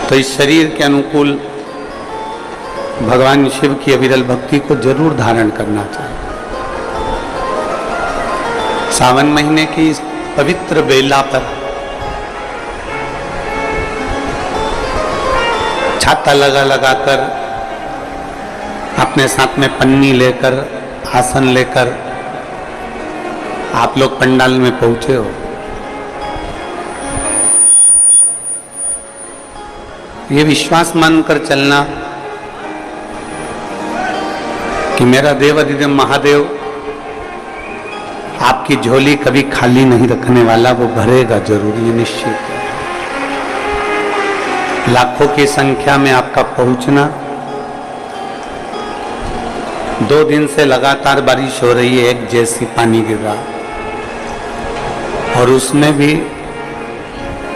तो इस शरीर के अनुकूल भगवान शिव की अविरल भक्ति को जरूर धारण करना चाहिए। सावन महीने की इस पवित्र बेला पर छाता लगाकर अपने साथ में पन्नी लेकर, आसन लेकर आप लोग पंडाल में पहुंचे हो। ये विश्वास मानकर चलना कि मेरा देवाधिदेव महादेव आपकी झोली कभी खाली नहीं रखने वाला, वो भरेगा जरूर, ये निश्चित है। लाखों की संख्या में आपका पहुंचना, 2 दिन से लगातार बारिश हो रही है, एक जैसी पानी गिर रहा, और उसमें भी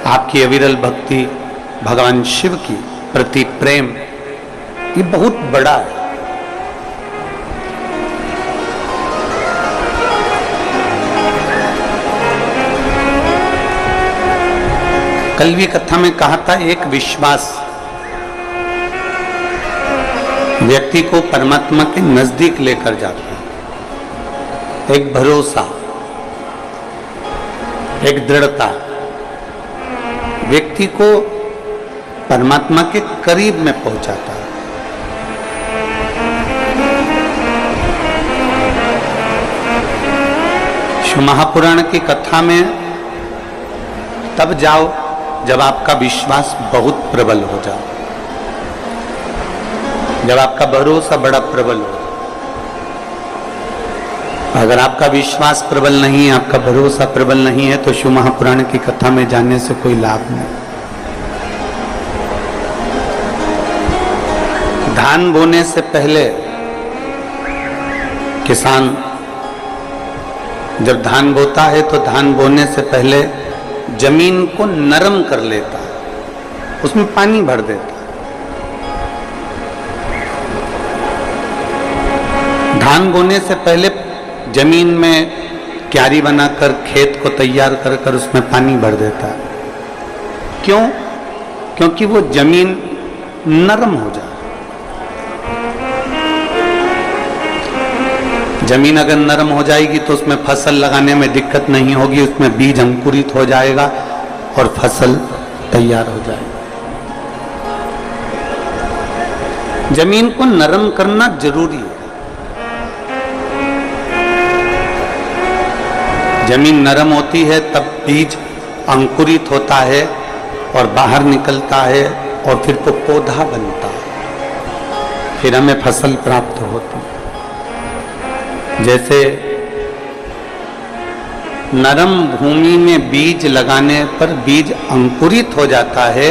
आपकी अविरल भक्ति, भगवान शिव की प्रति प्रेम, ये बहुत बड़ा है। कल भी कथा में कहा था, एक विश्वास व्यक्ति को परमात्मा के नजदीक लेकर जाता है। एक भरोसा, एक दृढ़ता व्यक्ति को परमात्मा के करीब में पहुंचाता है। शिव महापुराण की कथा में तब जाओ जब आपका विश्वास बहुत प्रबल हो जाए, जब आपका भरोसा बड़ा प्रबल हो। अगर आपका विश्वास प्रबल नहीं है, आपका भरोसा प्रबल नहीं है, तो शिव महापुराण की कथा में जाने से कोई लाभ नहीं। धान बोने से पहले किसान जब धान बोता है तो धान बोने से पहले जमीन को नरम कर लेता है, उसमें पानी भर देता है। धान बोने से पहले जमीन में क्यारी बनाकर, खेत को तैयार कर कर उसमें पानी भर देता है। क्यों? क्योंकि वो जमीन नरम हो जाए। जमीन अगर नरम हो जाएगी तो उसमें फसल लगाने में दिक्कत नहीं होगी, उसमें बीज अंकुरित हो जाएगा और फसल तैयार हो जाएगी। जमीन को नरम करना जरूरी है। जमीन नरम होती है तब बीज अंकुरित होता है और बाहर निकलता है और फिर तो पौधा बनता है, फिर हमें फसल प्राप्त होती है। जैसे नरम भूमि में बीज लगाने पर बीज अंकुरित हो जाता है,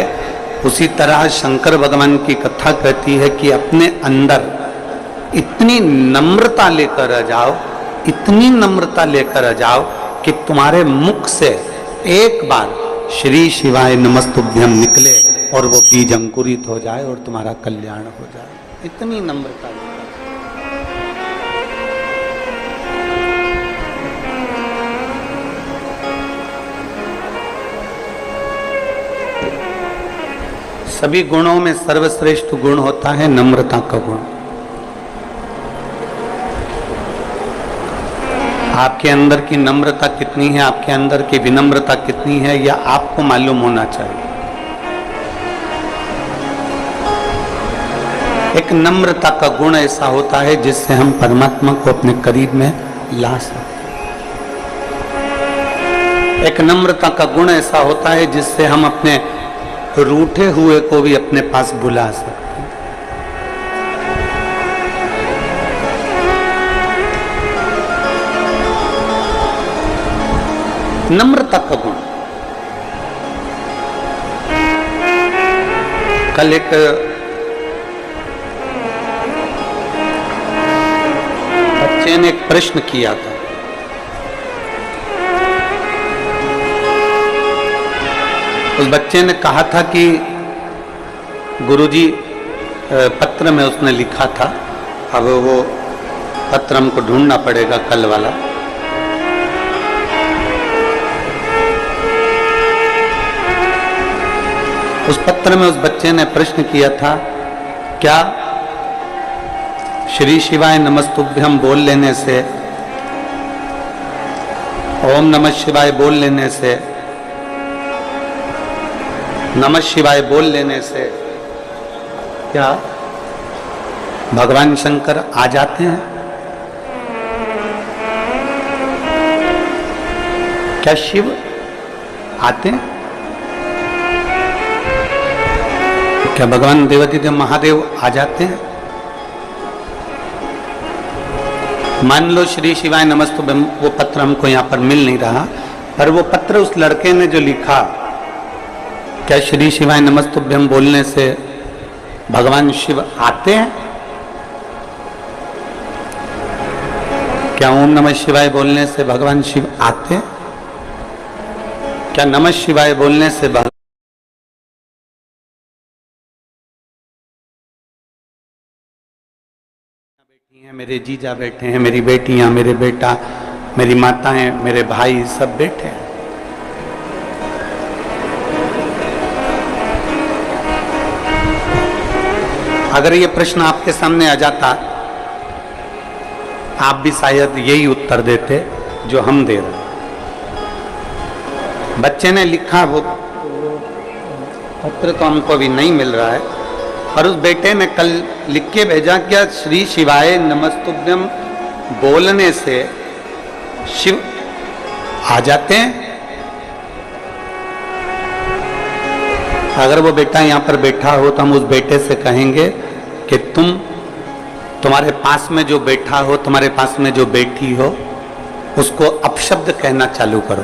उसी तरह शंकर भगवान की कथा कहती है कि अपने अंदर इतनी नम्रता लेकर आ जाओ, इतनी नम्रता लेकर आ जाओ कि तुम्हारे मुख से एक बार श्री शिवाय नमस्तुभ्यम निकले और वो बीज अंकुरित हो जाए और तुम्हारा कल्याण हो जाए। इतनी नम्रता। सभी गुणों में सर्वश्रेष्ठ गुण होता है नम्रता का गुण। आपके अंदर की नम्रता कितनी है, आपके अंदर की विनम्रता कितनी है, यह आपको मालूम होना चाहिए। एक नम्रता का गुण ऐसा होता है जिससे हम परमात्मा को अपने करीब में ला सकते हैं। एक नम्रता का गुण ऐसा होता है जिससे हम अपने रूठे हुए को भी अपने पास बुला सकते हैं। नम्रता का गुण। कल एक बच्चे ने एक प्रश्न किया था। उस बच्चे ने कहा था कि गुरुजी, पत्र में उसने लिखा था, अब वो पत्र हमको ढूंढना पड़ेगा कल वाला। उस पत्र में उस बच्चे ने प्रश्न किया था, क्या श्री शिवाय नमस्तुभ्यम बोल लेने से, ओम नमः शिवाय बोल लेने से, नमः शिवाय बोल लेने से क्या भगवान शंकर आ जाते हैं? क्या शिव आते हैं? क्या भगवान देवाधिदेव महादेव आ जाते हैं? मान लो श्री शिवाय नमस्तुभ्यम, वो पत्र हमको यहाँ पर मिल नहीं रहा, पर वो पत्र उस लड़के ने जो लिखा, क्या श्री शिवाय नमस्तुभ्यम बोलने से भगवान शिव आते हैं? क्या ओम नमः शिवाय बोलने से भगवान शिव आते हैं? क्या नमः शिवाय बोलने से भगवान बैठी हैं, मेरे जीजा बैठे हैं, मेरी बेटियां, मेरे बेटा, मेरी माताएं, मेरे भाई सब बैठे हैं। अगर ये प्रश्न आपके सामने आ जाता, आप भी शायद यही उत्तर देते जो हम दे रहे हैं। बच्चे ने लिखा, वो पत्र तो हमको अभी नहीं मिल रहा है, और उस बेटे ने कल लिख के भेजा, क्या श्री शिवाय नमस्तुभ्यम बोलने से शिव आ जाते हैं? अगर वो बेटा यहाँ पर बैठा हो तो हम उस बेटे से कहेंगे कि तुम्हारे पास में जो बैठा हो, तुम्हारे पास में जो बैठी हो, उसको अपशब्द कहना चालू करो।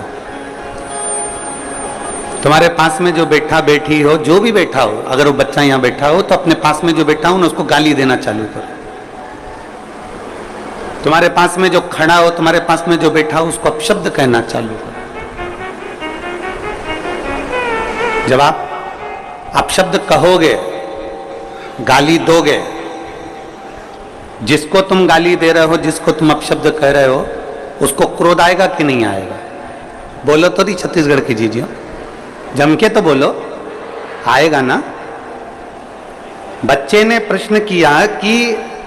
तुम्हारे पास में जो बैठा बैठी हो, जो भी बैठा हो, अगर वो बच्चा यहाँ बैठा हो तो अपने पास में जो बैठा हो ना उसको गाली देना चालू करो। तुम्हारे पास में जो खड़ा हो, तुम्हारे पास में जो बैठा हो, उसको अपशब्द कहना चालू करो। जब आप अपशब्द कहोगे, गाली दोगे, जिसको तुम गाली दे रहे हो, जिसको तुम अपशब्द कह रहे हो, उसको क्रोध आएगा कि नहीं आएगा? बोलो तो नहीं छत्तीसगढ़ की जीजियो, जम के तो बोलो, आएगा ना? बच्चे ने प्रश्न किया कि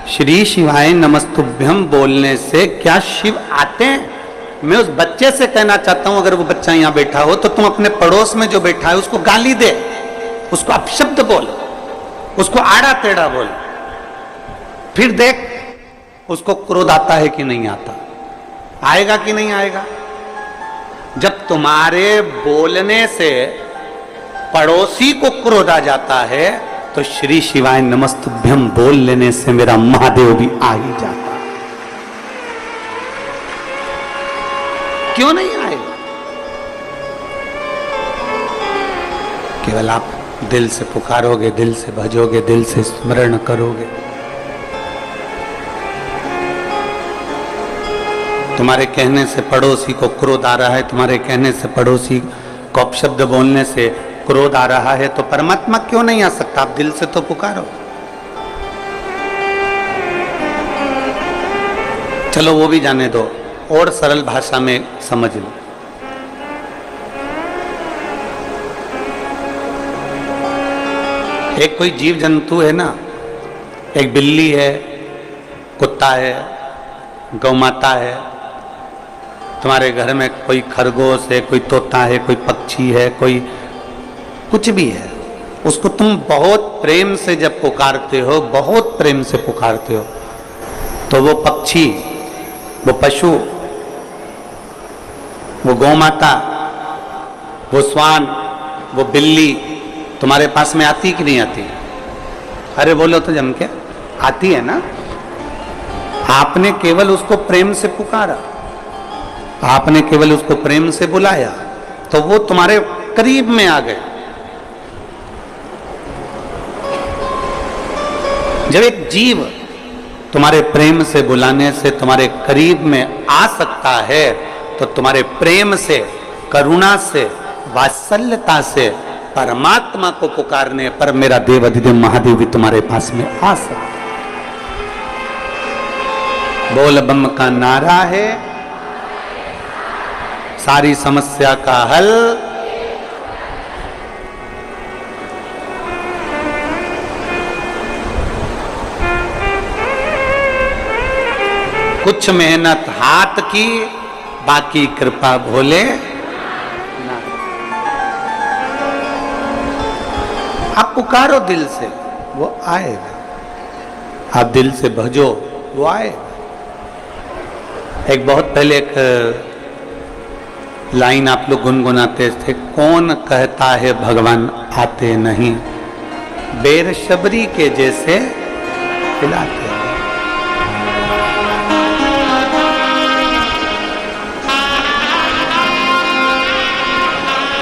श्री शिवाय नमस्तुभ्यम बोलने से क्या शिव आते हैं? मैं उस बच्चे से कहना चाहता हूं, अगर वो बच्चा यहां बैठा हो तो तुम अपने पड़ोस में जो बैठा है उसको गाली दे, उसको अपशब्द बोल, उसको आड़ा टेढ़ा बोल, फिर देख उसको क्रोध आता है कि नहीं आता, आएगा कि नहीं आएगा? जब तुम्हारे बोलने से पड़ोसी को क्रोध आ जाता है तो श्री शिवाय नमस्तुभ्यम बोल लेने से मेरा महादेव भी आ ही जाता। क्यों नहीं आएगा? केवल आप दिल से पुकारोगे, दिल से भजोगे, दिल से स्मरण करोगे। तुम्हारे कहने से पड़ोसी को क्रोध आ रहा है, तुम्हारे कहने से पड़ोसी को अपशब्द बोलने से क्रोध आ रहा है, तो परमात्मा क्यों नहीं आ सकता? आप दिल से तो पुकारो। चलो वो भी जाने दो, और सरल भाषा में समझ लो। एक कोई जीव जंतु है ना, एक बिल्ली है, कुत्ता है, गौ माता है, तुम्हारे घर में कोई खरगोश है, कोई तोता है, कोई पक्षी है, कोई कुछ भी है, उसको तुम बहुत प्रेम से जब पुकारते हो, बहुत प्रेम से पुकारते हो, तो वो पक्षी, वो पशु, वो गौ माता, वो श्वान, वो बिल्ली तुम्हारे पास में आती कि नहीं आती? अरे बोलो तो जम के, आती है ना? आपने केवल उसको प्रेम से पुकारा, आपने केवल उसको प्रेम से बुलाया, तो वो तुम्हारे करीब में आ गए। जब एक जीव तुम्हारे प्रेम से बुलाने से तुम्हारे करीब में आ सकता है, तो तुम्हारे प्रेम से, करुणा से, वात्सल्यता से परमात्मा को पुकारने पर मेरा देवाधिदेव महादेव भी तुम्हारे पास में आ सकता है। बोल बम का नारा है, सारी समस्या का हल। कुछ मेहनत हाथ की, बाकी कृपा भोले। आप पुकारो दिल से, वो आएगा। आप दिल से भजो, वो आएगा। एक बहुत पहले एक लाइन आप लोग गुनगुनाते थे, कौन कहता है भगवान आते नहीं, बेर शबरी के जैसे खिलाते हैं।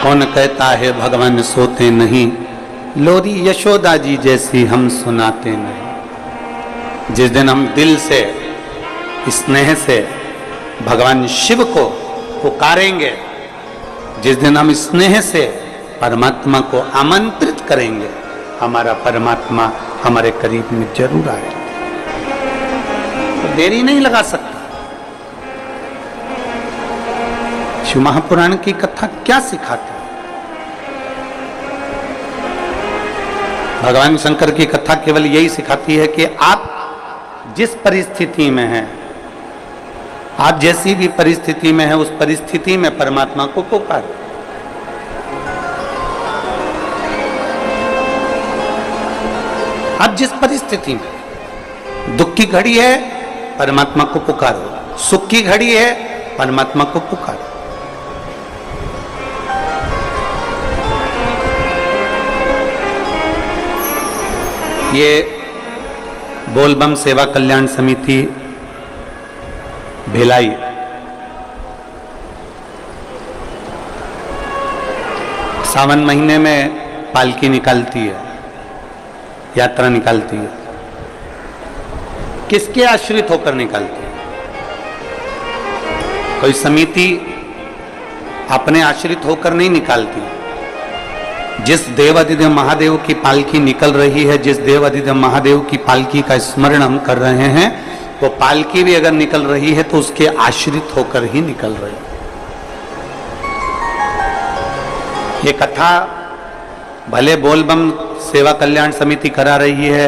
कौन कहता है भगवान सोते नहीं, लोरी यशोदा जी जैसी हम सुनाते नहीं। जिस दिन हम दिल से स्नेह से भगवान शिव को पुकारेंगे, जिस दिन हम स्नेह से परमात्मा को आमंत्रित करेंगे, हमारा परमात्मा हमारे करीब में जरूर आएगा। तो देरी नहीं लगा सकता। शिव महापुराण की कथा क्या सिखाती है? भगवान शंकर की कथा केवल यही सिखाती है कि आप जिस परिस्थिति में हैं, आप जैसी भी परिस्थिति में हैं, उस परिस्थिति में परमात्मा को पुकारो। आप जिस परिस्थिति में, दुख की घड़ी है परमात्मा को पुकारो, सुख की घड़ी है परमात्मा को पुकारो। ये बोलबम सेवा कल्याण समिति भिलाई सावन महीने में पालकी निकालती है, यात्रा निकालती है। किसके आश्रित होकर निकालती है? कोई समिति अपने आश्रित होकर नहीं निकालती। जिस देवाधिदेव महादेव की पालकी निकल रही है, जिस देवाधिदेव महादेव की पालकी का स्मरण हम कर रहे हैं, वो पालकी भी अगर निकल रही है तो उसके आश्रित होकर ही निकल रही है। ये कथा भले बोलबम सेवा कल्याण समिति करा रही है,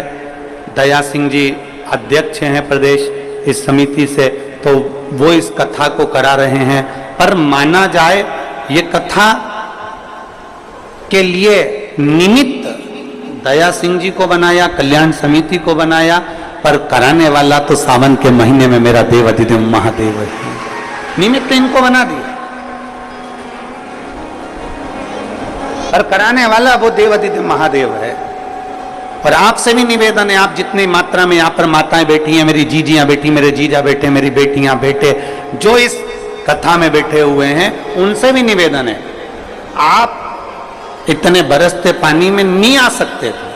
दया सिंह जी अध्यक्ष हैं प्रदेश इस समिति से, तो वो इस कथा को करा रहे हैं। पर माना जाए ये कथा के लिए निमित्त दया सिंह जी को बनाया, कल्याण समिति को बनाया, पर कराने वाला तो सावन के महीने में मेरा देव अधिदेव महादेव है। निमित्त इनको बना दिया, पर कराने वाला वो देव अधिदेव महादेव है। और आपसे भी निवेदन है, आप जितनी मात्रा में यहाँ पर माताएं बैठी हैं, मेरी जीजियां बैठी, मेरे जीजा बैठे, मेरी बेटियां बैठे, जो इस कथा में बैठे हुए हैं, उनसे भी निवेदन है, आप इतने बरसते पानी में नहीं आ सकते थे।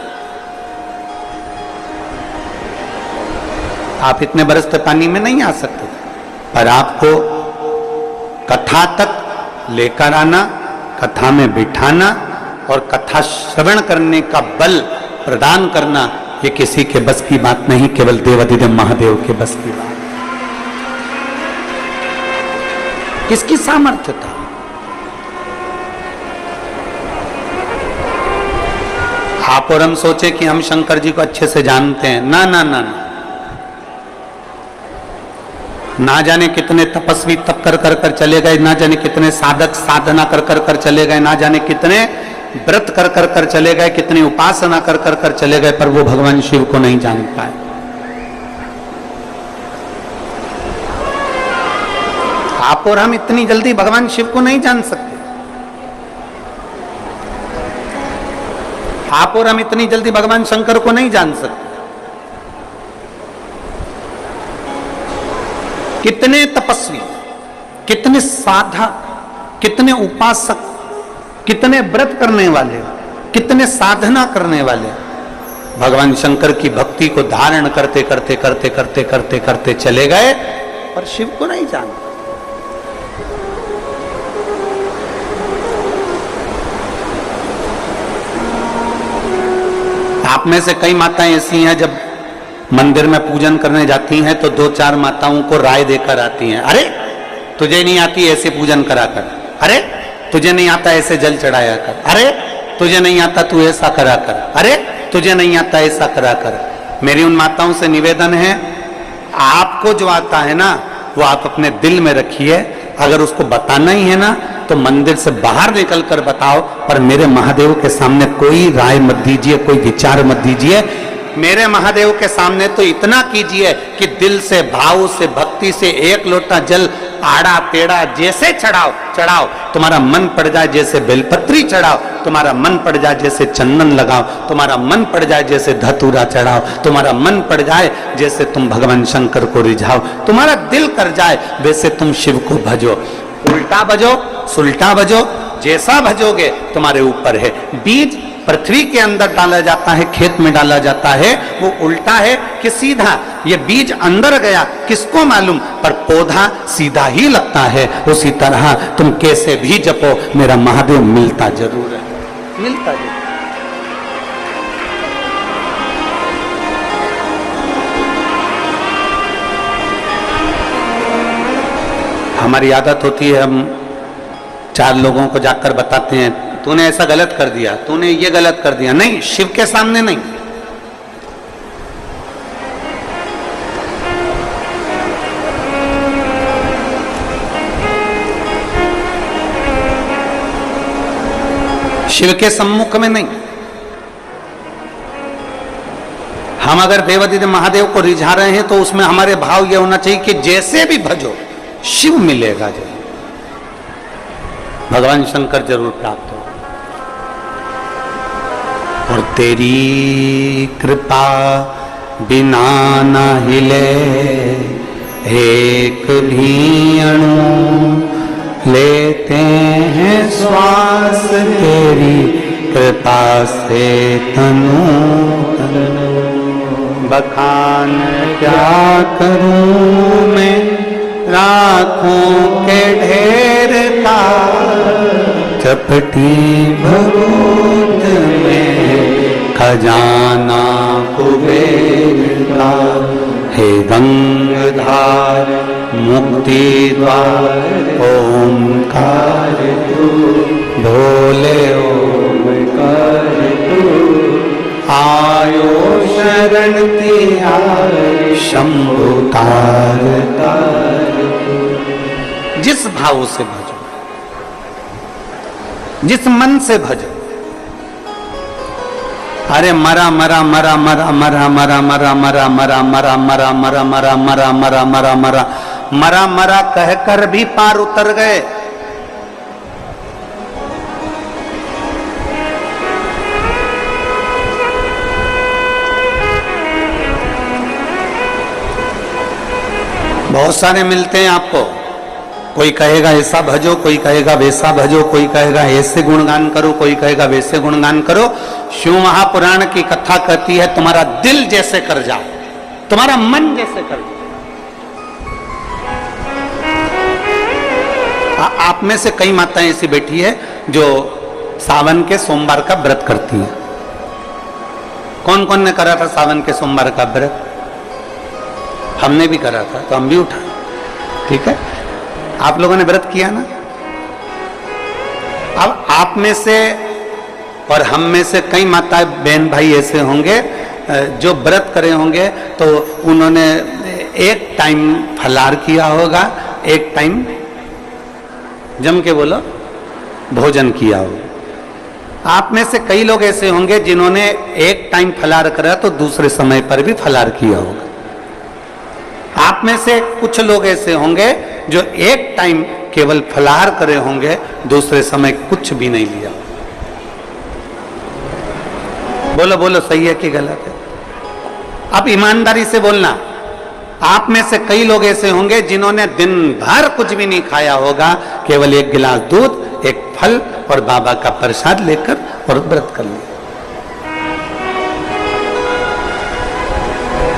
आप इतने बरसते पानी में नहीं आ सकते थे, पर आपको कथा तक लेकर आना, कथा में बिठाना और कथा श्रवण करने का बल प्रदान करना, ये किसी के बस की बात नहीं, केवल देवाधिदेव महादेव के बस की बात। किसकी सामर्थ्य था? आप और हम सोचे कि हम शंकर जी को अच्छे से जानते हैं। ना ना ना ना, ना जाने कितने तपस्वी तप कर कर कर चले गए, ना जाने कितने साधक साधना कर कर कर चले गए, ना जाने कितने व्रत कर कर कर चले गए, कितनी उपासना कर कर कर चले गए, पर वो भगवान शिव को नहीं जान पाए। आप और हम इतनी जल्दी भगवान शिव को नहीं जान सकते। आप और हम इतनी जल्दी भगवान शंकर को नहीं जान सकते। कितने तपस्वी, कितने साधक, कितने उपासक, कितने व्रत करने वाले, कितने साधना करने वाले भगवान शंकर की भक्ति को धारण करते करते करते करते करते करते चले गए, पर शिव को नहीं जानते। आप में से कई माताएं ऐसी हैं, जब मंदिर में पूजन करने जाती हैं तो दो चार माताओं को राय देकर आती हैं, अरे तुझे नहीं आती ऐसे पूजन करा कर, अरे तुझे नहीं आता ऐसे जल चढ़ाया कर, अरे तुझे नहीं आता तू ऐसा करा कर, अरे तुझे नहीं आता ऐसा करा कर। मेरी उन माताओं से निवेदन है, आपको जो आता है ना वो आप अपने दिल में रखिए। अगर उसको बताना ही है ना तो मंदिर से बाहर निकल कर बताओ, पर मेरे महादेव के सामने कोई राय मत दीजिए, कोई विचार मत दीजिए। मेरे महादेव के सामने तो इतना कीजिए कि दिल से, भाव से, भक्ति से एक लोटा जल आड़ा टेढ़ा जैसे चढ़ाओ, तुम्हारा मन पड़ जाए जैसे बेलपत्री चढ़ाओ, तुम्हारा मन पड़ जाए जैसे चंदन लगाओ, तुम्हारा मन पड़ जाए जैसे धतूरा चढ़ाओ, तुम्हारा मन पड़ जाए जैसे तुम भगवान शंकर को रिझाओ, तुम्हारा दिल कर जाए वैसे तुम शिव को भजो। उल्टा भजो, सुलटा भजो, जैसा भजोगे तुम्हारे ऊपर है। बीज पृथ्वी के अंदर डाला जाता है, खेत में डाला जाता है, वो उल्टा है कि सीधा। ये बीज अंदर गया किसको मालूम, पर पौधा सीधा ही लगता है। उसी तरह तुम कैसे भी जपो, मेरा महादेव मिलता जरूर है, मिलता जरूर। हमारी आदत होती है, हम 4 लोगों को जाकर बताते हैं तूने ऐसा गलत कर दिया, तूने ये गलत कर दिया। नहीं, शिव के सामने नहीं। शिव के सम्मुख में नहीं। हम अगर देवादिदेव महादेव को रिझा रहे हैं तो उसमें हमारे भाव यह होना चाहिए कि जैसे भी भजो शिव मिलेगा जरूर, भगवान शंकर जरूर प्राप्त हो। और तेरी कृपा बिना न हिले एक भी अणु, लेते हैं श्वास तेरी कृपा से तनु तनु। बखान क्या करूं मैं राखों के ढेर का, चपटी भभूत में खजाना कुबेर का। हे गंगाधार मुक्ति द्वार ओमकार तू, भोले ओमकार तू। आयो शरण तेरा शंभु तार तार। जिस भाव से भजो, जिस मन से भजो। अरे मरा मरा मरा मरा मरा मरा मरा मरा मरा मरा मरा मरा मरा मरा मरा मरा मरा मरा मरा कहकर भी पार उतर गए। बहुत सारे मिलते हैं आपको, कोई कहेगा ऐसा भजो, कोई कहेगा वैसा भजो, कोई कहेगा ऐसे गुणगान करो, कोई कहेगा वैसे गुणगान करो। शिव महापुराण की कथा कहती है तुम्हारा दिल जैसे कर जाओ, तुम्हारा मन जैसे कर जाओ। आप में से कई माताएं ऐसी बैठी है जो सावन के सोमवार का व्रत करती है। कौन कौन ने करा था सावन के सोमवार का व्रत? हमने भी करा था, तो हम भी उठा। ठीक है, आप लोगों ने व्रत किया ना। अब आप में से और हम में से कई माताएं बहन भाई ऐसे होंगे जो व्रत करे होंगे, तो उन्होंने एक टाइम फलाहार किया होगा, एक टाइम जम के बोलो भोजन किया होगा। आप में से कई लोग ऐसे होंगे जिन्होंने एक टाइम फलाहार करा तो दूसरे समय पर भी फलाहार किया होगा। आप में से कुछ लोग ऐसे होंगे जो एक टाइम केवल फलाहार करे होंगे, दूसरे समय कुछ भी नहीं लिया। बोलो बोलो, सही है कि गलत है? अब ईमानदारी से बोलना। आप में से कई लोग ऐसे होंगे जिन्होंने दिन भर कुछ भी नहीं खाया होगा, केवल एक गिलास दूध, एक फल और बाबा का प्रसाद लेकर और व्रत कर लिया।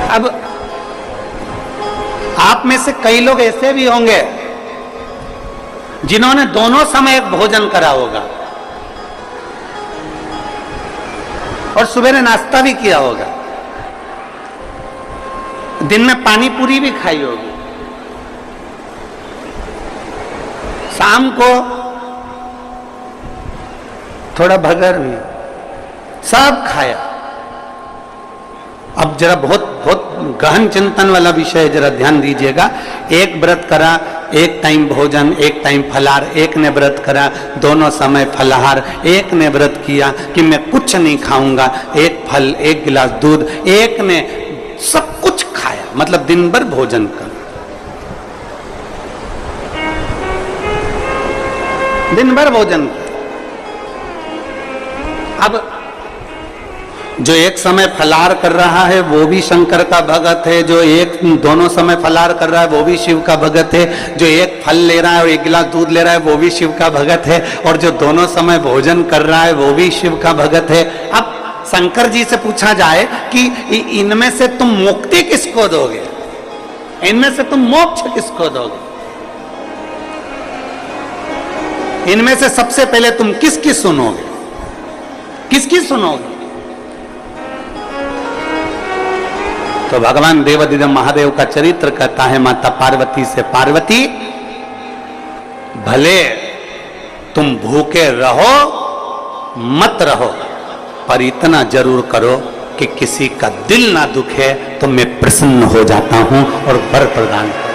अब आप में से कई लोग ऐसे भी होंगे जिन्होंने दोनों समय भोजन करा होगा और सुबह नाश्ता भी किया होगा, दिन में पानी पूरी भी खाई होगी, शाम को थोड़ा भगर भी, सब खाया। अब जरा बहुत बहुत गहन चिंतन वाला विषय, जरा ध्यान दीजिएगा। एक व्रत करा, एक टाइम भोजन, एक टाइम फलाहार, एक ने व्रत करा दोनों समय फलाहार, एक ने व्रत किया कि मैं कुछ नहीं खाऊंगा, एक फल, एक गिलास दूध, एक ने सब कुछ खाया, मतलब दिन भर भोजन कर, दिन भर भोजन कर। अब जो एक समय फलाहार कर रहा है वो भी शंकर का भगत है, जो एक दोनों समय फलाहार कर रहा है वो भी शिव का भगत है, जो एक फल ले रहा है और एक गिलास दूध ले रहा है वो भी शिव का भगत है, और जो दोनों समय भोजन कर रहा है वो भी शिव का भगत है। अब शंकर जी से पूछा जाए कि इनमें से तुम मुक्ति किसको दोगे, इनमें से तुम मोक्ष किसको दोगे, इनमें से सबसे पहले तुम किसकी सुनोगे, किसकी सुनोगे? तो भगवान देवाधिदेव महादेव का चरित्र कहता है माता पार्वती से, पार्वती भले तुम भूखे रहो मत रहो, पर इतना जरूर करो कि किसी का दिल ना दुखे, तो मैं प्रसन्न हो जाता हूं और वर प्रदान करूं।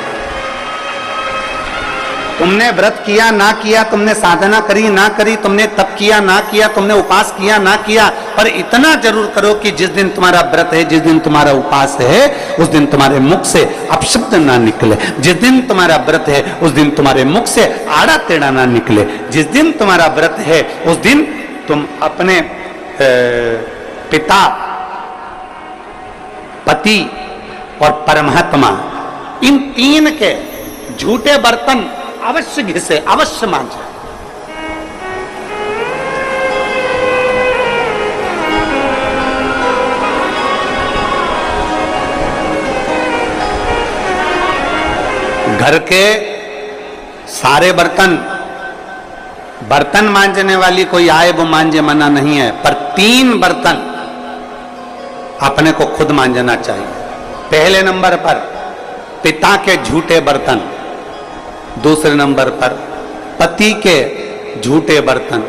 तुमने व्रत किया ना किया, तुमने साधना करी ना करी, तुमने तप किया ना किया, तुमने उपास किया ना किया, पर इतना जरूर करो कि जिस दिन तुम्हारा व्रत है, जिस दिन तुम्हारा उपास है, उस दिन तुम्हारे मुख से अपशब्द ना निकले। जिस दिन तुम्हारा व्रत है उस दिन तुम्हारे मुख से आड़ा टेढ़ा ना निकले। जिस दिन तुम्हारा व्रत है उस दिन तुम अपने पिता, पति और परमात्मा, इन तीन के झूठे बर्तन अवश्य घिसे, अवश्य मांझे। घर के सारे बर्तन, बर्तन मांजने वाली कोई आए वो मांजे, मना नहीं है, पर 3 बर्तन अपने को खुद मांजना चाहिए। पहले नंबर पर पिता के झूठे बर्तन, दूसरे नंबर पर पति के झूठे बर्तन,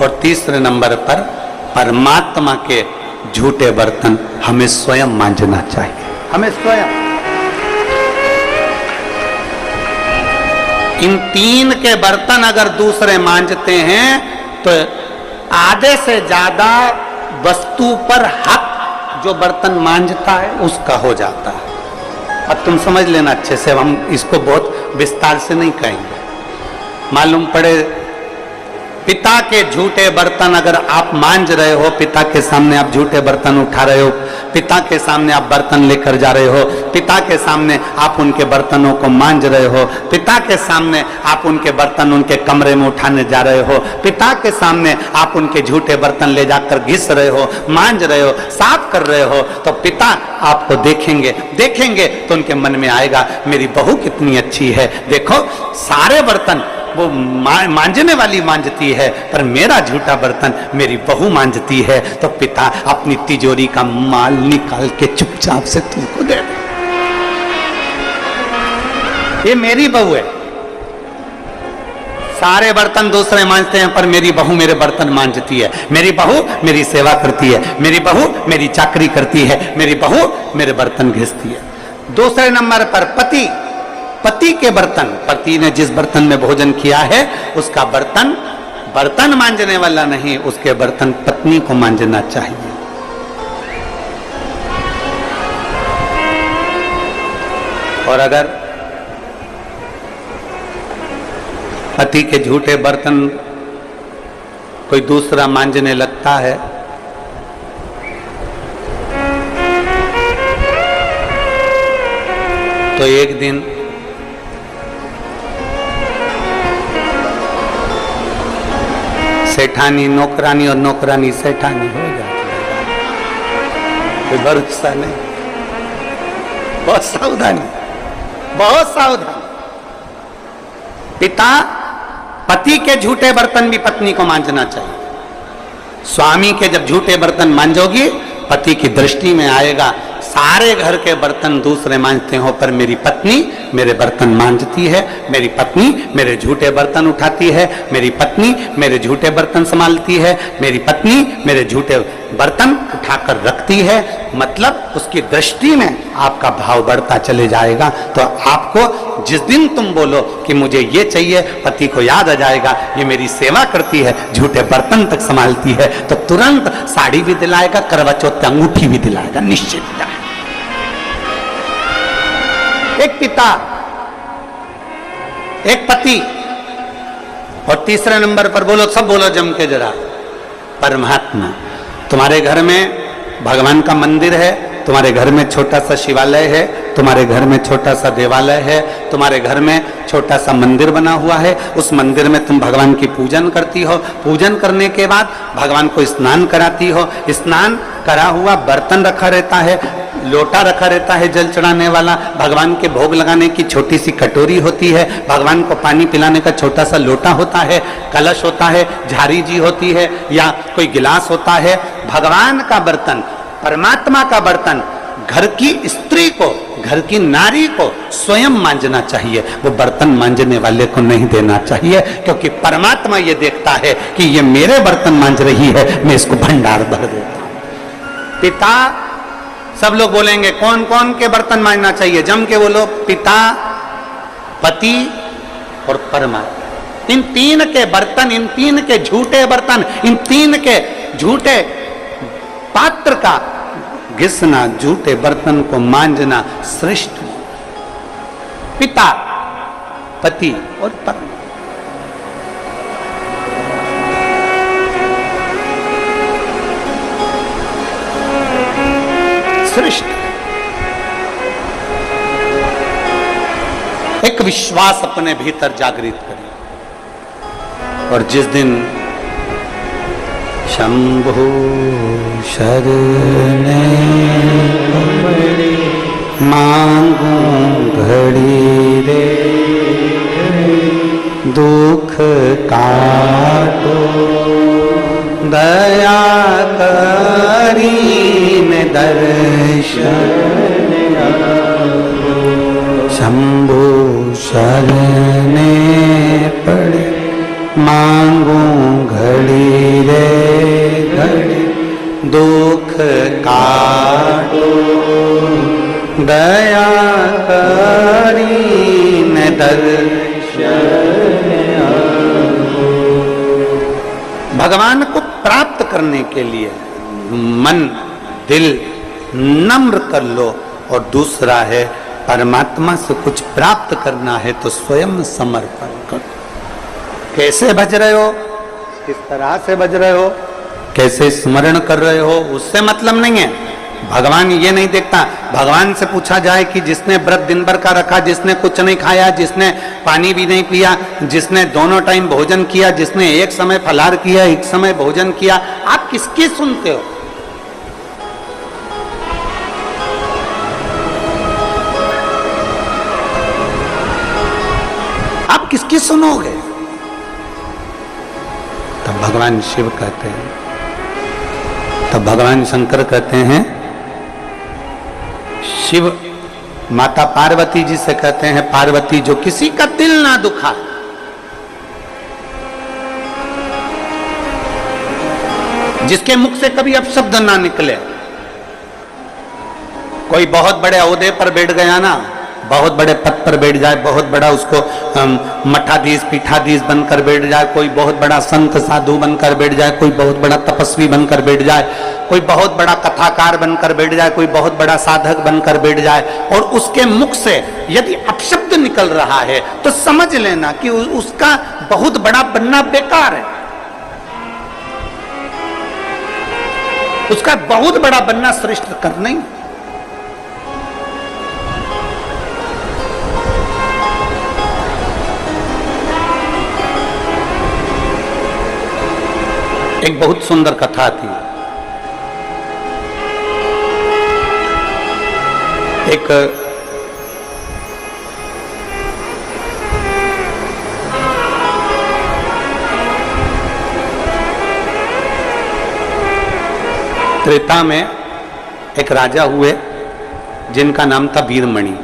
और तीसरे नंबर पर परमात्मा के झूठे बर्तन हमें स्वयं मांजना चाहिए, हमें स्वयं। इन 3 के बर्तन अगर दूसरे मांजते हैं तो आधे से ज्यादा वस्तु पर हक जो बर्तन मांजता है उसका हो जाता है। अब तुम समझ लेना अच्छे से, हम इसको बहुत विस्तार से नहीं कहेंगे। मालूम पड़े पिता के झूठे बर्तन अगर आप मांज रहे हो, पिता के सामने आप झूठे बर्तन उठा रहे हो, पिता के सामने आप बर्तन लेकर जा रहे हो, पिता के सामने आप उनके बर्तनों को मांज रहे हो, पिता के सामने आप उनके बर्तन उनके कमरे में उठाने जा रहे हो, पिता के सामने आप उनके झूठे बर्तन ले जाकर घिस रहे हो, मांज रहे हो, साफ कर रहे हो, तो पिता आपको देखेंगे, देखेंगे तो उनके मन में आएगा मेरी बहू कितनी अच्छी है, देखो सारे बर्तन वो मांजने वाली मांजती है, पर मेरा झूठा बर्तन मेरी बहू मांजती है, तो पिता अपनी तिजोरी का माल निकाल के चुपचाप से तुमको दे दे, ये मेरी बहू है। सारे बर्तन दूसरे मांजते हैं पर मेरी बहू मेरे बर्तन मांजती है, मेरी बहू मेरी सेवा करती है, मेरी बहू मेरी चाकरी करती है, मेरी बहू मेरे बर्तन घिसती है। दूसरे नंबर पर पति, पति के बर्तन, पति ने जिस बर्तन में भोजन किया है उसका बर्तन बर्तन मांजने वाला नहीं, उसके बर्तन पत्नी को मांजना चाहिए। और अगर पति के झूठे बर्तन कोई दूसरा मांजने लगता है तो एक दिन सेठानी नौकरानी और नौकरानी सेठानी हो जाती है। कोई भरोसा नहीं, बहुत सावधानी, बहुत सावधानी। पिता, पति के झूठे बर्तन भी पत्नी को मांजना चाहिए। स्वामी के जब झूठे बर्तन मांजोगी पति की दृष्टि में आएगा सारे घर के बर्तन दूसरे मांजते हो पर मेरी पत्नी मेरे बर्तन मांजती है, मेरी पत्नी मेरे झूठे बर्तन उठाती है, मेरी पत्नी मेरे झूठे बर्तन संभालती है, मेरी पत्नी मेरे झूठे बर्तन उठाकर रखती है, मतलब उसकी दृष्टि में आपका भाव बढ़ता चले जाएगा। तो आपको जिस दिन तुम बोलो कि मुझे ये चाहिए, पति को याद आ जाएगा ये मेरी सेवा करती है, झूठे बर्तन तक संभालती है, तो तुरंत साड़ी भी दिलाएगा, करवा चौथ की अंगूठी भी दिलाएगा, निश्चित। एक पिता, एक पति, और तीसरे नंबर पर बोलो, सब बोलो जम के जरा, परमात्मा। तुम्हारे घर में भगवान का मंदिर है, तुम्हारे घर में छोटा सा शिवालय है, तुम्हारे घर में छोटा सा देवालय है, तुम्हारे घर में छोटा सा मंदिर बना हुआ है, उस मंदिर में तुम भगवान की पूजन करती हो, पूजन करने के बाद भगवान को स्नान कराती हो, स्नान करा हुआ बर्तन रखा रहता है, लोटा रखा रहता है जल चढ़ाने वाला, भगवान के भोग लगाने की छोटी सी कटोरी होती है, भगवान को पानी पिलाने का छोटा सा लोटा होता है, कलश होता है, झारी जी होती है, या कोई गिलास होता है। भगवान का बर्तन, परमात्मा का बर्तन घर की स्त्री को, घर की नारी को स्वयं मांजना चाहिए, वो बर्तन मांजने वाले को नहीं देना चाहिए, क्योंकि परमात्मा ये देखता है कि ये मेरे बर्तन मांज रही है, मैं इसको भंडार भर देता हूं। पिता, सब लोग बोलेंगे कौन कौन के बर्तन मांजना चाहिए, जम के बोलो, पिता, पति और परमात्मा। इन तीन के बर्तन, इन तीन के झूठे बर्तन, इन तीन के झूठे पात्र का घिसना, झूठे बर्तन को मांजना श्रेष्ठ। पिता, पति और परमात्मा। श्रेष्ठ। एक विश्वास अपने भीतर जागृत करें, और जिस दिन शंभु शरणे मांगू घड़ी रे, दुख काटो दया करीन दर्शन, शंभु शरणे पड़े मांगू घड़ी रे घड़ी, दुख काटो दया करीन दर्शन। भगवान को प्राप्त करने के लिए मन दिल नम्र कर लो, और दूसरा है परमात्मा से कुछ प्राप्त करना है तो स्वयं समर्पण करो। कैसे भज रहे हो, किस तरह से भज रहे हो, कैसे स्मरण कर रहे हो, उससे मतलब नहीं है। भगवान ये नहीं देखता। भगवान से पूछा जाए कि जिसने व्रत दिन भर का रखा, जिसने कुछ नहीं खाया, जिसने पानी भी नहीं पिया, जिसने दोनों टाइम भोजन किया, जिसने एक समय फलाहार किया, एक समय भोजन किया, आप किसकी सुनते हो? आप किसकी सुनोगे? तब भगवान शिव कहते हैं, तब भगवान शंकर कहते हैं, शिव माता पार्वती जी से कहते हैं, पार्वती जो किसी का दिल ना दुखा, जिसके मुख से कभी अपशब्द ना निकले। कोई बहुत बड़े ओहदे पर बैठ गया ना, बहुत बड़े पद पर बैठ जाए, बहुत बड़ा उसको मठाधीश पीठाधीश बनकर बैठ जाए, कोई बहुत बड़ा संत साधु बनकर बैठ जाए, कोई बहुत बड़ा तपस्वी बनकर बैठ जाए, कोई बहुत बड़ा कथाकार बनकर बैठ जाए, कोई बहुत बड़ा साधक बनकर बैठ जाए, और उसके मुख से यदि अपशब्द निकल रहा है तो समझ लेना कि उसका बहुत बड़ा बनना बेकार है, उसका बहुत बड़ा बनना श्रेष्ठ कर नहीं। एक बहुत सुंदर कथा थी। एक त्रेता में एक राजा हुए जिनका नाम था वीरमणि।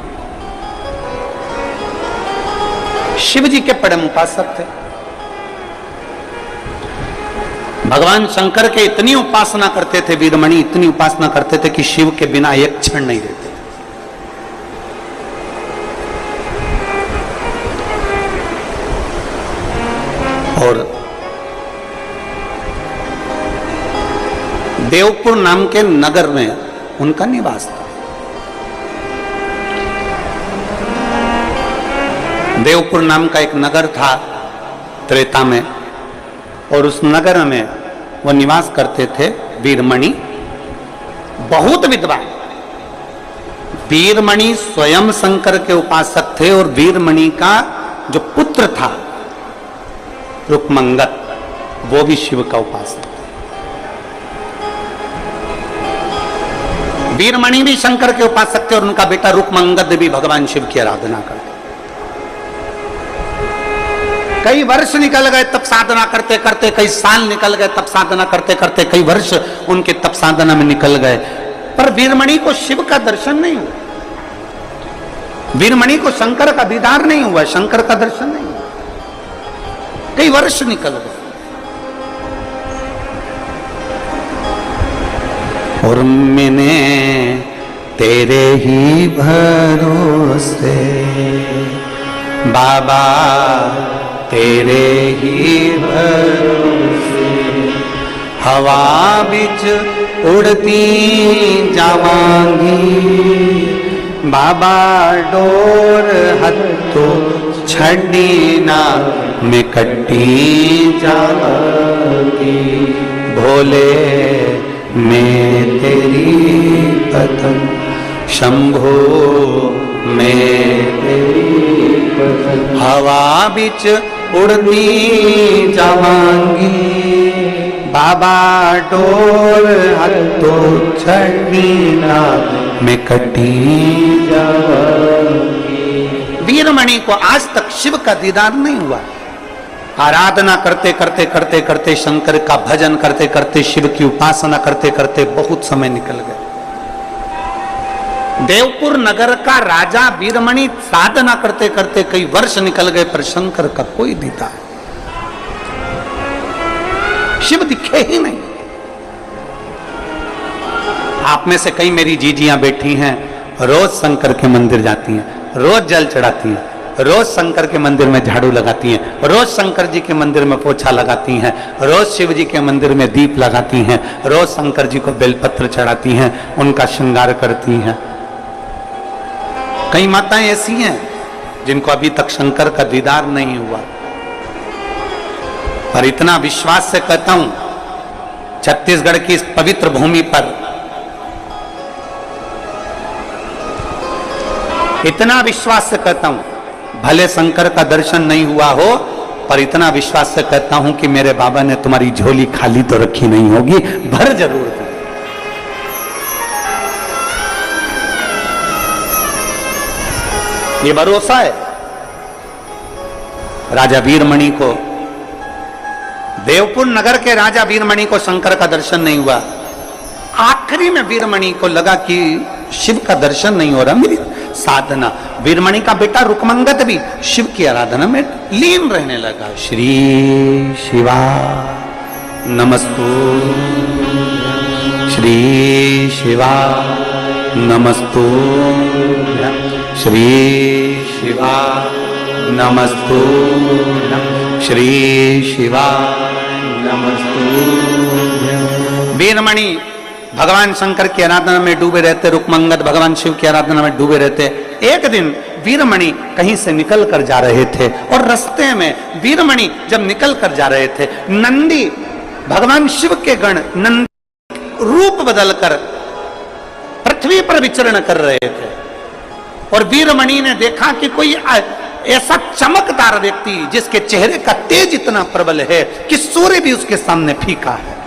शिव जी के परम उपासक थे। भगवान शंकर के इतनी उपासना करते थे वीरमणि, इतनी उपासना करते थे कि शिव के बिना एक क्षण नहीं रहते। और देवपुर नाम के नगर में उनका निवास था। देवपुर नाम का एक नगर था त्रेता में, और उस नगर में वो निवास करते थे वीरमणि, बहुत विद्वान। वीरमणि स्वयं शंकर के उपासक थे, और वीरमणि का जो पुत्र था रुक्मंगद, वो भी शिव का उपासक। वीरमणि भी शंकर के उपासक थे, और उनका बेटा रुक्मंगद भी भगवान शिव की आराधना करते। कई वर्ष निकल गए तप साधना करते करते, कई साल निकल गए तप साधना करते करते, कई वर्ष उनके तप साधना में निकल गए, पर वीरमणि को शिव का दर्शन नहीं हुआ। वीरमणि को शंकर का दीदार नहीं हुआ, शंकर का दर्शन नहीं हुआ। कई वर्ष निकल गए, और मैंने तेरे ही भरोसे बाबा, तेरे ही भरोसे हवा बिच उड़ती जावांगी, बाबा डोर हत्थों छड़ी ना मैं कट्टी जावांगी, भोले मैं तेरी पतंग, शंभो मैं तेरी पतंग, हवा बिच उड़ती जावांगी, बाबा डोर हत्थों छड़ी ना मैं कटी जावांगी। वीरमणि को आज तक शिव का दीदार नहीं हुआ। आराधना करते करते करते करते, शंकर का भजन करते करते, शिव की उपासना करते करते बहुत समय निकल गया। देवपुर नगर का राजा वीरमणि साधना करते करते कई वर्ष निकल गए, पर शंकर का कोई दीदार, शिव दिखे ही नहीं। आप में से कई मेरी जीजियां बैठी हैं, रोज शंकर के मंदिर जाती हैं, रोज जल चढ़ाती हैं, रोज शंकर के मंदिर में झाड़ू लगाती हैं, रोज शंकर जी के मंदिर में पोछा लगाती हैं, रोज शिव जी के मंदिर में दीप लगाती हैं, रोज शंकर जी को बेलपत्र चढ़ाती हैं, उनका श्रृंगार करती हैं। कई माताएं ऐसी हैं जिनको अभी तक शंकर का दीदार नहीं हुआ, पर इतना विश्वास से कहता हूं, छत्तीसगढ़ की इस पवित्र भूमि पर इतना विश्वास से कहता हूं, भले शंकर का दर्शन नहीं हुआ हो, पर इतना विश्वास से कहता हूं कि मेरे बाबा ने तुम्हारी झोली खाली तो रखी नहीं होगी, भर जरूर दी। ये भरोसा है। राजा वीरमणि को, देवपुर नगर के राजा वीरमणि को शंकर का दर्शन नहीं हुआ। आखिरी में वीरमणि को लगा कि शिव का दर्शन नहीं हो रहा, मेरी साधना। वीरमणि का बेटा रुक्मंगद भी शिव की आराधना में लीन रहने लगा। श्री शिवा नमस्तु, श्री शिवा नमस्तु, श्री शिवा नमस्तु, श्री शिवा नमस्तु। वीरमणि भगवान शंकर की आराधना में डूबे रहते, रुक्मंगद भगवान शिव की आराधना में डूबे रहते। एक दिन वीरमणि कहीं से निकल कर जा रहे थे, और रास्ते में वीरमणि जब निकल कर जा रहे थे, नंदी, भगवान शिव के गण नंदी रूप बदलकर पृथ्वी पर विचरण कर रहे थे, और वीरमणि ने देखा कि कोई ऐसा चमकदार व्यक्ति जिसके चेहरे का तेज इतना प्रबल है कि सूर्य भी उसके सामने फीका है।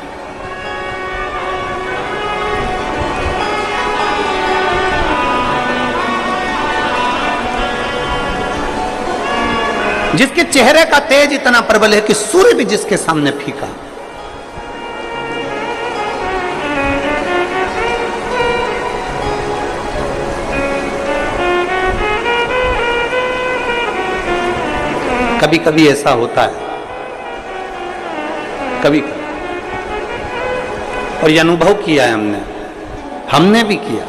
जिसके चेहरे का तेज इतना प्रबल है कि सूर्य भी जिसके सामने फीका। कभी कभी ऐसा होता है, कभी कभी और ये अनुभव किया है हमने भी किया।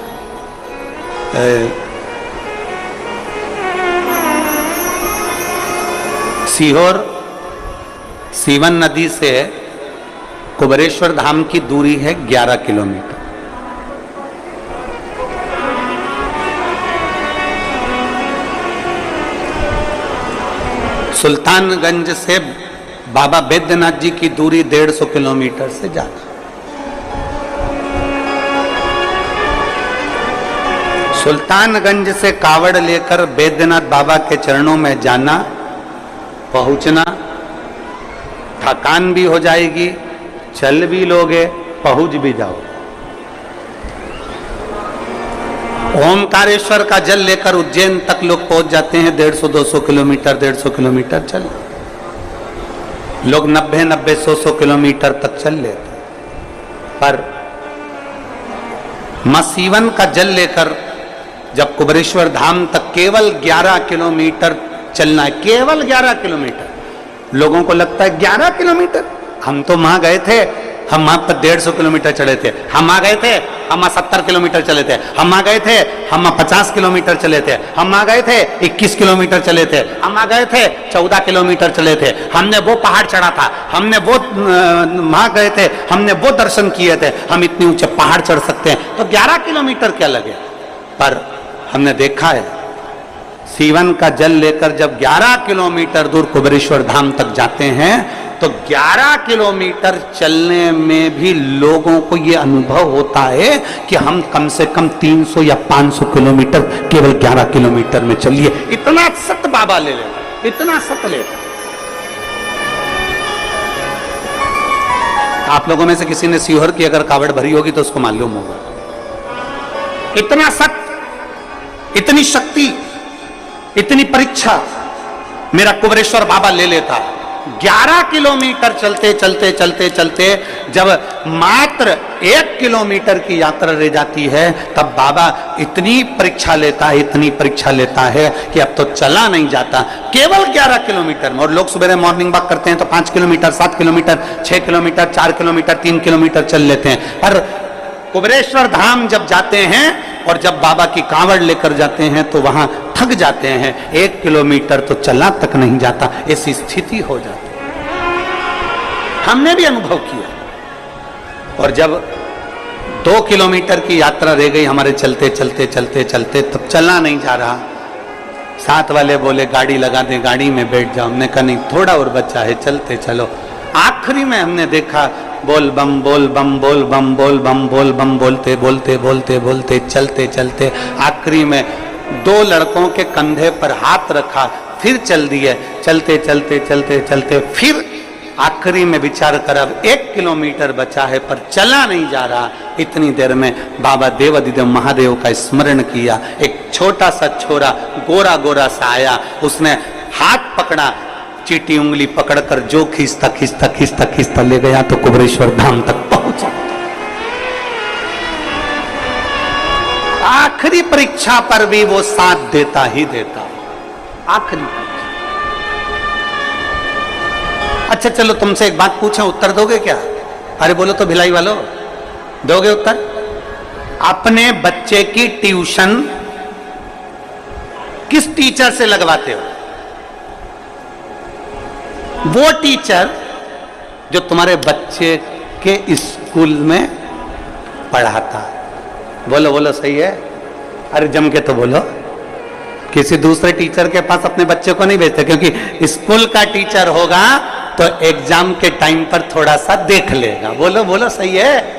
सीहोर सीवन नदी से कुबेरेश्वर धाम की दूरी है 11 किलोमीटर। सुल्तानगंज से बाबा बैद्यनाथ जी की दूरी 150 किलोमीटर से ज्यादा। सुल्तानगंज से कावड़ लेकर बैद्यनाथ बाबा के चरणों में जाना, पहुंचना, थकान भी हो जाएगी, चल भी लोगे, पहुंच भी जाओ। ओमकारेश्वर का जल लेकर उज्जैन तक लोग पहुंच जाते हैं 150-200 किलोमीटर, 150 किलोमीटर चल। लोग 90-100 किलोमीटर तक चल लेते। पर मसीवन का जल लेकर जब कुबेरेश्वर धाम तक केवल 11 किलोमीटर चलना है, केवल 11 किलोमीटर। लोगों को लगता है 11 किलोमीटर, हम तो वहां गए थे, हम वहां पर 150 किलोमीटर चले थे, हम आ गए थे, हम 70 किलोमीटर चले थे, हम आ गए थे, हम 50 किलोमीटर चले थे, हम आ गए थे 21 किलोमीटर चले थे, हम आ गए थे 14 किलोमीटर चले थे, हमने वो पहाड़ चढ़ा था, हमने वो वहां गए थे, हमने वो दर्शन किए थे, हम इतने ऊंचे पहाड़ चढ़ सकते हैं, तो 11 किलोमीटर क्या लगे। पर हमने देखा है सीवन का जल लेकर जब 11 किलोमीटर दूर कुबेरेश्वर धाम तक जाते हैं तो 11 किलोमीटर चलने में भी लोगों को यह अनुभव होता है कि हम कम से कम 300 या 500 किलोमीटर केवल 11 किलोमीटर में चलिए। इतना सत बाबा ले लेता, इतना सत लेता। आप लोगों में से किसी ने सीहोर की अगर कावड़ भरी होगी तो उसको मालूम होगा। इतना सत, इतनी शक्ति, इतनी परीक्षा मेरा कुबेरेश्वर बाबा ले लेता। 11 किलोमीटर चलते चलते चलते चलते जब मात्र 1 किलोमीटर की यात्रा रह जाती है तब बाबा इतनी परीक्षा लेता है, इतनी परीक्षा लेता है कि अब तो चला नहीं जाता, केवल 11 किलोमीटर में। और लोग सुबह मॉर्निंग वॉक करते हैं तो 5 kilometre, 7 kilometre, 6 kilometre, 4 kilometre, 3 kilometre चल लेते हैं। पर कुबेरेश्वर धाम जब जाते हैं और जब बाबा की कांवड़ लेकर जाते हैं तो वहां थक जाते हैं, 1 किलोमीटर तो चला तक नहीं जाता, ऐसी स्थिति हो जाती है। हमने भी अनुभव किया। और जब 2 किलोमीटर की यात्रा रह गई हमारे चलते चलते चलते चलते, तब चलना नहीं जा रहा। साथ वाले बोले गाड़ी लगा दे, गाड़ी में बैठ जाओ। हमने कहा नहीं, थोड़ा और बचा है, चलते चलो। आखिरी में हमने देखा बोल बम बोल बम बोल बम बोल बम बोल बम बोलते बोलते बोलते बोलते चलते चलते आखिरी में 2 लड़कों के कंधे पर हाथ रखा, फिर चल दिए। चलते चलते चलते चलते फिर आखिरी में विचार कर अब 1 किलोमीटर बचा है पर चला नहीं जा रहा। इतनी देर में बाबा देवाधिदेव महादेव का स्मरण किया। एक छोटा सा छोरा गोरा गोरा सा आया, उसने हाथ पकड़ा, चीटी उंगली पकड़कर जो खींचता खींचता खींचता खींचता ले गया तो कुबेरेश्वर धाम तक पहुंचा। आखिरी परीक्षा पर भी वो साथ देता ही देता। आखिरी परीक्षा। अच्छा चलो तुमसे एक बात पूछें, उत्तर दोगे क्या? अरे बोलो तो भिलाई वालों, दोगे उत्तर? अपने बच्चे की ट्यूशन किस टीचर से लगवाते हो? वो टीचर जो तुम्हारे बच्चे के स्कूल में पढ़ाता। बोलो बोलो सही है? अरे जम के तो बोलो। किसी दूसरे टीचर के पास अपने बच्चे को नहीं भेजते, क्योंकि स्कूल का टीचर होगा तो एग्जाम के टाइम पर थोड़ा सा देख लेगा। बोलो बोलो सही है?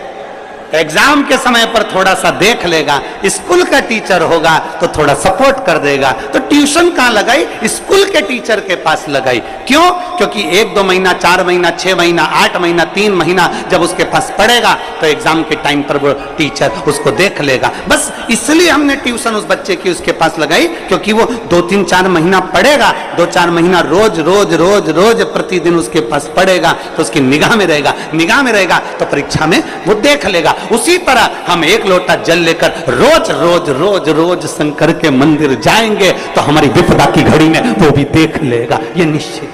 एग्जाम के समय पर थोड़ा सा देख लेगा। स्कूल का टीचर होगा तो थोड़ा सपोर्ट कर देगा। तो ट्यूशन कहां लगाई? स्कूल के टीचर के पास लगाई। क्यों? क्योंकि 1-2 महीना, 4 महीना, 6 महीना, 8 महीना, 3 महीना जब उसके पास पढ़ेगा तो एग्जाम के टाइम पर वो टीचर उसको देख लेगा। बस इसलिए हमने ट्यूशन उस बच्चे की उसके पास लगाई, क्योंकि वो 2-3-4 महीना पढ़ेगा, 2-4 महीना रोज रोज रोज रोज प्रतिदिन उसके पास पढ़ेगा तो उसकी निगाह में रहेगा। निगाह में रहेगा तो परीक्षा में वो देख लेगा। उसी तरह हम 1 लोटा जल लेकर रोज रोज रोज रोज शंकर के मंदिर जाएंगे तो हमारी विपदा की घड़ी में वो भी देख लेगा, ये निश्चित।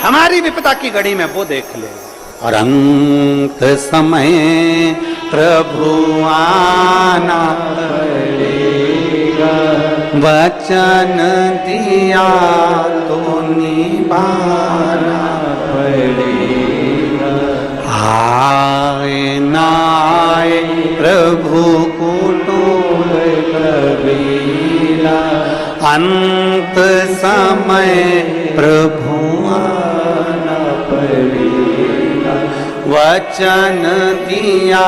हमारी विपदा की घड़ी में वो देख ले। और अंत समय प्रभु आना पड़ेगा, वचन दिया तो निभाना पड़ेगा। आए ना आए प्रभु कुटुंब कबीरा, अंत समय प्रभु आना पड़ेगा, वचन दिया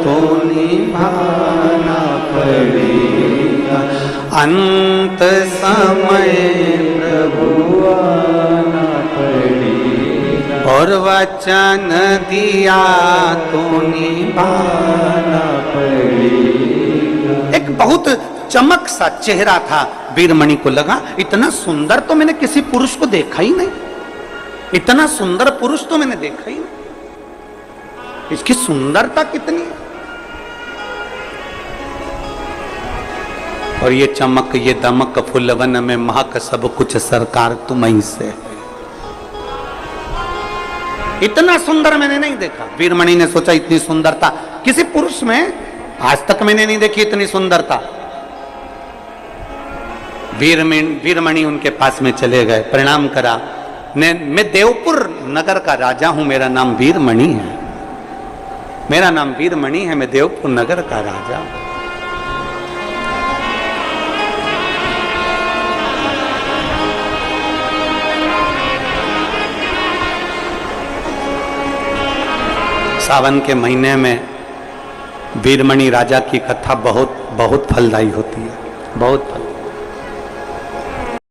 तो निभाना पड़ेगा। अंत समय प्रभु आना पड़ेगा, और वचन दिया तो निभाना पड़ेगा। एक बहुत चमक सा चेहरा था वीरमणि को, लगा इतना सुंदर तो मैंने किसी पुरुष को देखा ही नहीं, इतना सुंदर पुरुष तो मैंने देखा ही नहीं, इसकी सुंदरता कितनी है। और ये चमक ये दमक फुलवन में महक सब कुछ सरकार तुम्हीं से है। इतना सुंदर मैंने नहीं देखा। वीरमणि ने सोचा इतनी सुंदरता किसी पुरुष में आज तक मैंने नहीं देखी, इतनी सुंदरता। वीरमणि उनके पास में चले गए, प्रणाम करा। मैं देवपुर नगर का राजा हूं, मेरा नाम वीरमणि है, मेरा नाम वीरमणि है, मैं देवपुर नगर का राजा। सावन के महीने में वीरमणि राजा की कथा बहुत बहुत फलदायी होती है, बहुत